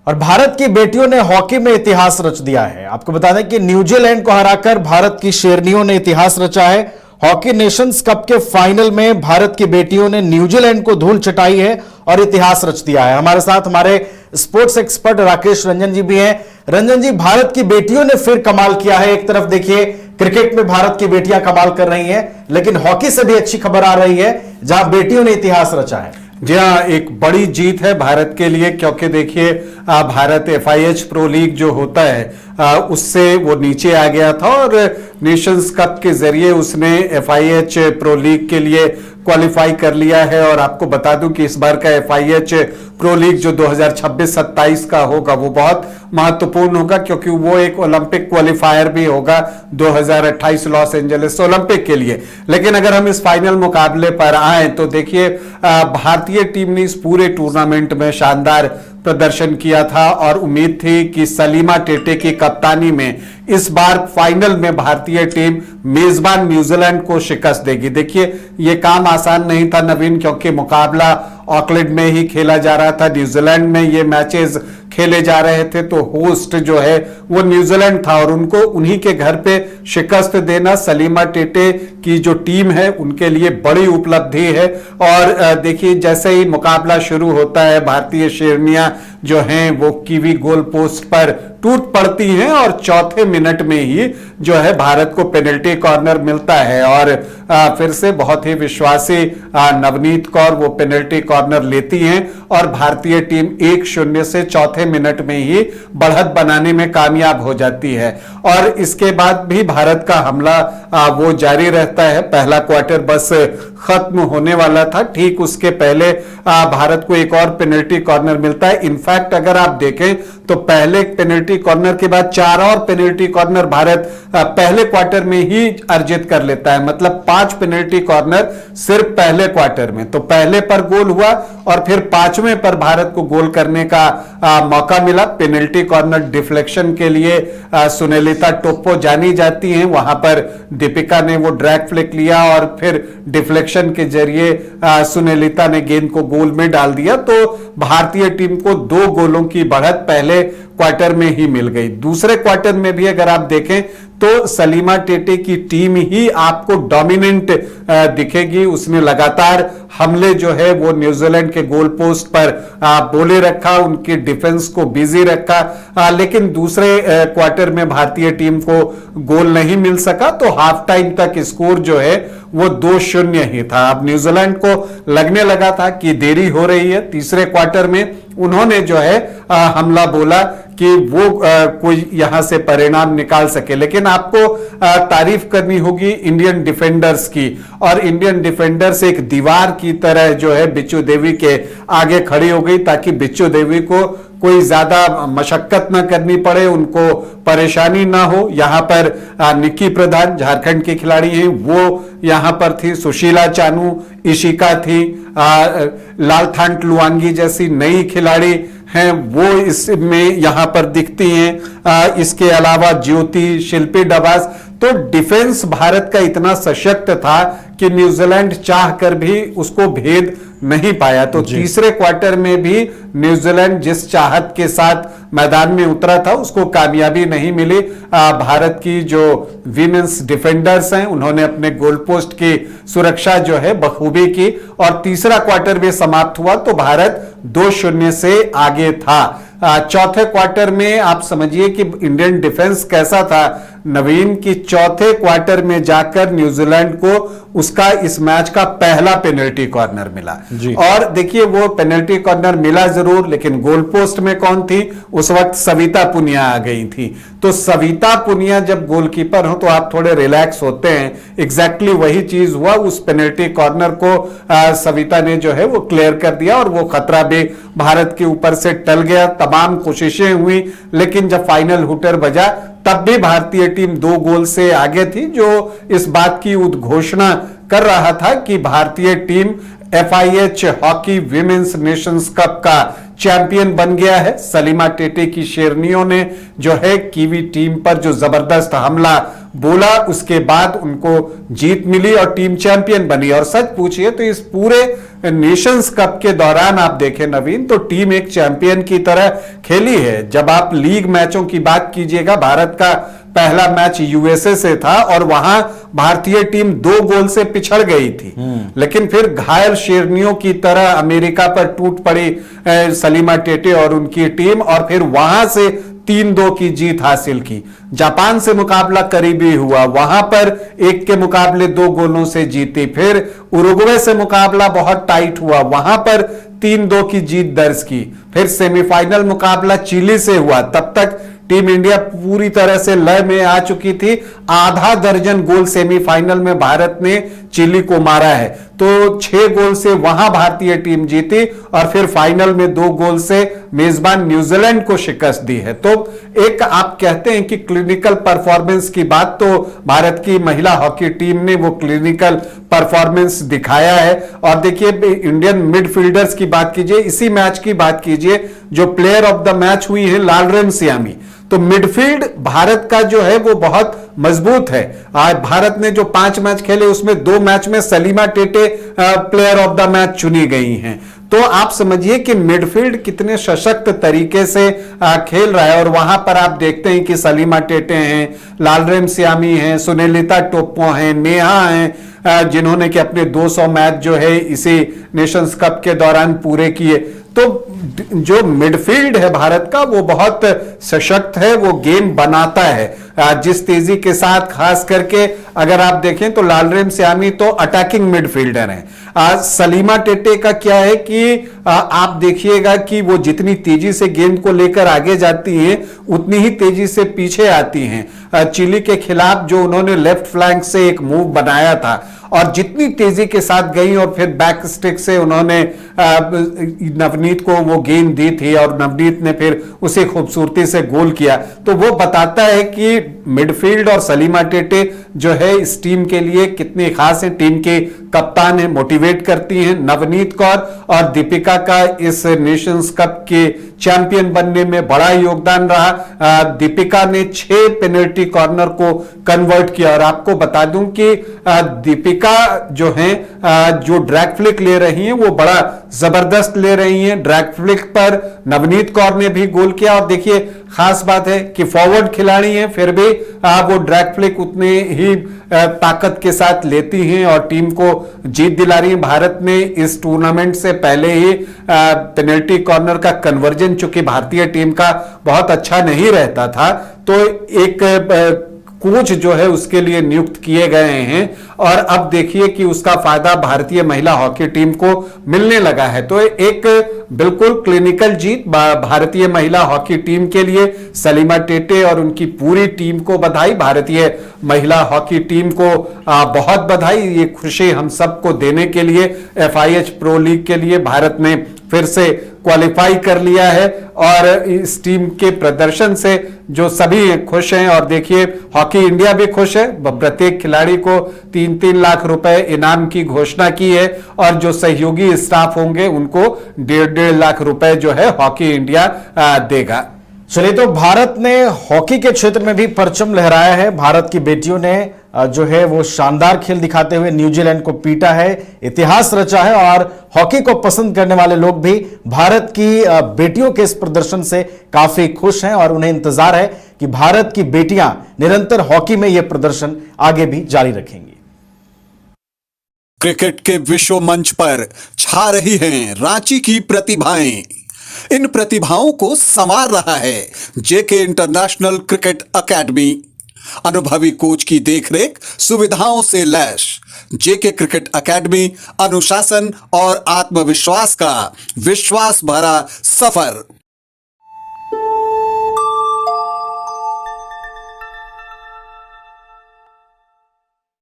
और भारत की बेटियों ने हॉकी में इतिहास रच दिया है। आपको बता दें कि न्यूजीलैंड को हराकर भारत की शेरनियों ने इतिहास रचा है। हॉकी नेशंस कप के फाइनल में भारत की बेटियों ने न्यूजीलैंड को धूल चटाई है और इतिहास रच दिया है। हमारे साथ हमारे स्पोर्ट्स एक्सपर्ट राकेश रंजन जी भी हैं। रंजन जी, भारत की बेटियों ने फिर कमाल किया है। एक तरफ देखिए क्रिकेट में भारत की बेटियां कमाल कर रही हैं, लेकिन हॉकी से भी अच्छी खबर आ रही है जहां बेटियों ने इतिहास रचा है। जी हाँ, एक बड़ी जीत है भारत के लिए, क्योंकि देखिए भारत FIH प्रो लीग जो होता है उससे वो नीचे आ गया था और नेशंस कप के जरिए उसने FIH प्रो लीग के लिए क्वालिफाई कर लिया है। और आपको बता दूं कि इस बार का FIH प्रो लीग जो 2026-27 का होगा वो बहुत महत्वपूर्ण होगा, क्योंकि वो एक ओलंपिक क्वालिफायर भी होगा 2028 लॉस एंजलिस ओलंपिक के लिए। लेकिन अगर हम इस फाइनल मुकाबले पर आए तो देखिए भारतीय टीम ने इस पूरे टूर्नामेंट में शानदार प्रदर्शन किया था और उम्मीद थी कि सलीमा टेटे की कप्तानी में इस बार फाइनल में भारतीय टीम मेजबान न्यूजीलैंड को शिकस्त देगी। देखिए ये काम आसान नहीं था नवीन, क्योंकि मुकाबला ऑकलैंड में ही खेला जा रहा था, न्यूजीलैंड में ये मैचेस खेले जा रहे थे, तो होस्ट जो है वो न्यूजीलैंड था और उनको उन्हीं के घर पे शिकस्त देना सलीमा टेटे की जो टीम है उनके लिए बड़ी उपलब्धि है। और देखिए जैसे ही मुकाबला शुरू होता है भारतीय शेरनियां जो हैं वो कीवी गोल पोस्ट पर टूट पड़ती हैं और चौथे मिनट में ही जो है भारत को पेनल्टी कॉर्नर मिलता है और फिर से बहुत ही विश्वासी नवनीत कौर वो पेनल्टी कॉर्नर लेती हैं और भारतीय टीम 1-0 से चौथे मिनट में ही बढ़त बनाने में कामयाब हो जाती है। और इसके बाद भी भारत का हमला वो जारी रहता है। पहला क्वार्टर बस खत्म होने वाला था, ठीक उसके पहले भारत को एक और पेनल्टी कॉर्नर मिलता है। इनफैक्ट अगर आप देखें तो पहले पेनल्टी कॉर्नर के बाद 4 और पेनल्टी कॉर्नर भारत पहले क्वार्टर में ही अर्जित कर लेता है, मतलब 5 पेनल्टी कॉर्नर सिर्फ पहले क्वार्टर में। तो पहले पर गोल हुआ और फिर 5वें पर भारत को गोल करने का मौका मिला। पेनल्टी कॉर्नर डिफ्लेक्शन के लिए सुनेलिता टोप्पो जानी जाती हैं, वहां पर दीपिका ने वो ड्रैग फ्लिक लिया और फिर डिफ्लेक्शन के जरिए सुनेलिता ने गेंद को गोल में डाल दिया। तो भारतीय टीम को 2 गोलों की बढ़त पहले क्वार्टर में ही मिल गई। दूसरे क्वार्टर में भी अगर आप देखें तो सलीमा टेटे की टीम ही आपको डोमिनेंट दिखेगी। उसने लगातार हमले जो है वो न्यूजीलैंड के गोल पोस्ट पर बोले रखा, उनकी डिफेंस को बिजी रखा, लेकिन दूसरे क्वार्टर में भारतीय टीम को गोल नहीं मिल सका। तो हाफ टाइम तक स्कोर जो है वो 2-0 ही था। अब न्यूजीलैंड को लगने लगा था कि देरी हो रही है। तीसरे क्वार्टर में उन्होंने जो है हमला बोला कि वो कोई यहां से परिणाम निकाल सके, लेकिन आपको तारीफ करनी होगी इंडियन डिफेंडर्स की। और इंडियन डिफेंडर्स एक दीवार की तरह जो है बिच्चू देवी के आगे खड़ी हो गई, ताकि बिच्चू देवी को कोई ज्यादा मशक्कत ना करनी पड़े, उनको परेशानी ना हो। यहां पर निक्की प्रधान झारखंड की खिलाड़ी हैं, वो यहां पर थी, सुशीला चानू, इशिका थी, लालथांट लुआंगी जैसी नई खिलाड़ी हैं वो इसमें यहां पर दिखती हैं। इसके अलावा ज्योति, शिल्पी डबास। तो डिफेंस भारत का इतना सशक्त था कि न्यूजीलैंड चाह कर भी उसको भेद नहीं पाया। तो तीसरे क्वार्टर में भी न्यूजीलैंड जिस चाहत के साथ मैदान में उतरा था उसको कामयाबी नहीं मिली। भारत की जो विमेंस डिफेंडर्स हैं उन्होंने अपने गोल पोस्ट की सुरक्षा जो है बखूबी की और तीसरा क्वार्टर भी समाप्त हुआ तो भारत 2-0 से आगे था। चौथे क्वार्टर में आप समझिए कि इंडियन डिफेंस कैसा था नवीन, की चौथे क्वार्टर में जाकर न्यूजीलैंड को उसका इस मैच का पहला पेनल्टी कॉर्नर मिला। और देखिए वो पेनल्टी कॉर्नर मिला जरूर, लेकिन गोल पोस्ट में कौन थी उस वक्त? सविता पुनिया आ गई थी। तो सविता पुनिया जब गोलकीपर हो तो आप थोड़े रिलैक्स होते हैं। एग्जैक्टली वही चीज हुआ। उस पेनल्टी कॉर्नर को सविता ने जो है वो क्लियर कर दिया और वो खतरा भी भारत के ऊपर से टल गया। तमाम कोशिशें हुई, लेकिन जब फाइनल हुटर बजा तब भी भारतीय टीम 2 गोल से आगे थी, जो इस बात की उद्घोषणा कर रहा था कि भारतीय team FIH hockey women's Nations cup का चैंपियन बन गया है। सलीमा टेटे की शेरनियों ने जो है कीवी टीम पर जो जबरदस्त हमला बोला, उसके बाद उनको जीत मिली और टीम चैंपियन बनी। और सच पूछिए तो इस पूरे नेशंस कप के दौरान आप देखें नवीन, तो टीम एक चैंपियन की तरह खेली है। जब आप लीग मैचों की बात कीजिएगा, भारत का पहला मैच यूएसए से था और वहां भारतीय टीम 2 गोल से पिछड़ गई थी, लेकिन फिर घायल शेरनियों की तरह अमेरिका पर टूट पड़ी सलीमा टेटे और उनकी टीम, और फिर वहां से 3-2 की जीत हासिल की। जापान से मुकाबला करीबी हुआ, वहां पर 1 के मुकाबले 2 गोलों से जीती। फिर उरुग्वे से मुकाबला बहुत टाइट हुआ, वहां पर 3-2 की जीत दर्ज की। फिर सेमीफाइनल मुकाबला चिली से हुआ, तब तक टीम इंडिया पूरी तरह से लय में आ चुकी थी। आधा दर्जन गोल सेमीफाइनल में भारत ने चिली को मारा है, तो 6 गोल से वहां भारतीय टीम जीती और फिर फाइनल में 2 गोल से मेजबान न्यूजीलैंड को शिकस्त दी है। तो एक आप कहते हैं कि क्लिनिकल परफॉर्मेंस की बात, तो भारत की महिला हॉकी टीम ने वो क्लिनिकल परफॉर्मेंस दिखाया है। और देखिए, इंडियन मिडफील्डर्स की बात कीजिए, इसी मैच की बात कीजिए, जो प्लेयर ऑफ द मैच हुई है लालरेम सियामी। तो मिडफील्ड भारत का जो है वो बहुत मजबूत है। आज भारत ने जो 5 मैच खेले उसमें 2 मैच में Salima Tete player of the match चुनी गई हैं। तो आप समझिए कि मिडफील्ड कितने सशक्त तरीके से खेल रहा है। और वहां पर आप देखते हैं कि सलीमा टेटे हैं, लालरेम सियामी हैं, सुनेलिता टोप्पो हैं, नेहा हैं, जिन्होंने कि अपने 200 मैच जो है इसी नेशंस कप के दौरान पूरे किए। तो जो मिडफील्ड है भारत का वो बहुत सशक्त है, वो गेम बनाता है जिस तेजी के साथ। खास करके अगर आप देखें तो लालरेम सियामी तो अटैकिंग मिडफील्डर हैं। सलीमा टेटे का क्या है कि आप देखिएगा कि वो जितनी तेजी से गेंद को लेकर आगे जाती हैं उतनी ही तेजी से पीछे आती हैं। चिली के खिलाफ जो उन्होंने लेफ्ट फ्लैंक से एक मूव बनाया था और जितनी तेजी के साथ गई और फिर बैक स्टिक से उन्होंने नवनीत को वो गेंद दी थी और नवनीत ने फिर उसे खूबसूरती से गोल किया। तो वो बताता है कि मिडफील्ड और सलीमा टेटे जो है इस टीम के लिए कितनी खास है। टीम के कप्तान है, मोटिवेट करती हैं। नवनीत कौर और दीपिका का इस नेशंस कप के चैंपियन बनने में बड़ा योगदान रहा। दीपिका ने 6 पेनल्टी कॉर्नर को कन्वर्ट किया। और आपको बता दूं कि दीपिका जो है जो ड्रैग फ्लिक ले रही हैं वो बड़ा जबरदस्त ले रही हैं। ड्रैग फ्लिक पर नवनीत कौर ने भी गोल किया। और देखिए, खास बात है कि फॉरवर्ड खिलाड़ी हैं, फिर भी वो ड्रैग फ्लिक उतने ही ताकत के साथ लेती हैं और टीम को जीत दिला रही है। भारत ने इस टूर्नामेंट से पहले ही पेनल्टी कॉर्नर का कन्वर्जन, चूंकि भारतीय टीम का बहुत अच्छा नहीं रहता था, तो एक कोच जो है उसके लिए नियुक्त किए गए हैं। और अब देखिए कि उसका फायदा भारतीय महिला हॉकी टीम को मिलने लगा है। तो एक बिल्कुल क्लिनिकल जीत भारतीय महिला हॉकी टीम के लिए। सलीमा टेटे और उनकी पूरी टीम को बधाई, भारतीय महिला हॉकी टीम को बहुत बधाई। ये खुशी हम सबको देने के लिए FIH प्रो लीग के लिए भारत ने फिर से क्वालिफाई कर लिया है और इस टीम के प्रदर्शन से जो सभी खुश हैं। और देखिए, हॉकी इंडिया भी खुश है। प्रत्येक खिलाड़ी को 3-3 लाख रुपए इनाम की घोषणा की है और जो सहयोगी स्टाफ होंगे उनको 1.5 लाख रुपए जो है हॉकी इंडिया देगा। चलिए, तो भारत ने हॉकी के क्षेत्र में भी परचम लहराया है। भारत की बेटियों ने जो है वो शानदार खेल दिखाते हुए न्यूजीलैंड को पीटा है, इतिहास रचा है। और हॉकी को पसंद करने वाले लोग भी भारत की बेटियों के इस प्रदर्शन से काफी खुश हैं और उन्हें इंतजार है कि भारत की बेटियां निरंतर हॉकी में यह प्रदर्शन आगे भी जारी रखेंगी। क्रिकेट के विश्व मंच पर छा रही हैं रांची की प्रतिभाएं। इन प्रतिभाओं को संवार रहा है जेके इंटरनेशनल क्रिकेट एकेडमी। अनुभवी कोच की देखरेख, सुविधाओं से लैस जेके क्रिकेट एकेडमी अनुशासन और आत्मविश्वास का विश्वास भरा सफर।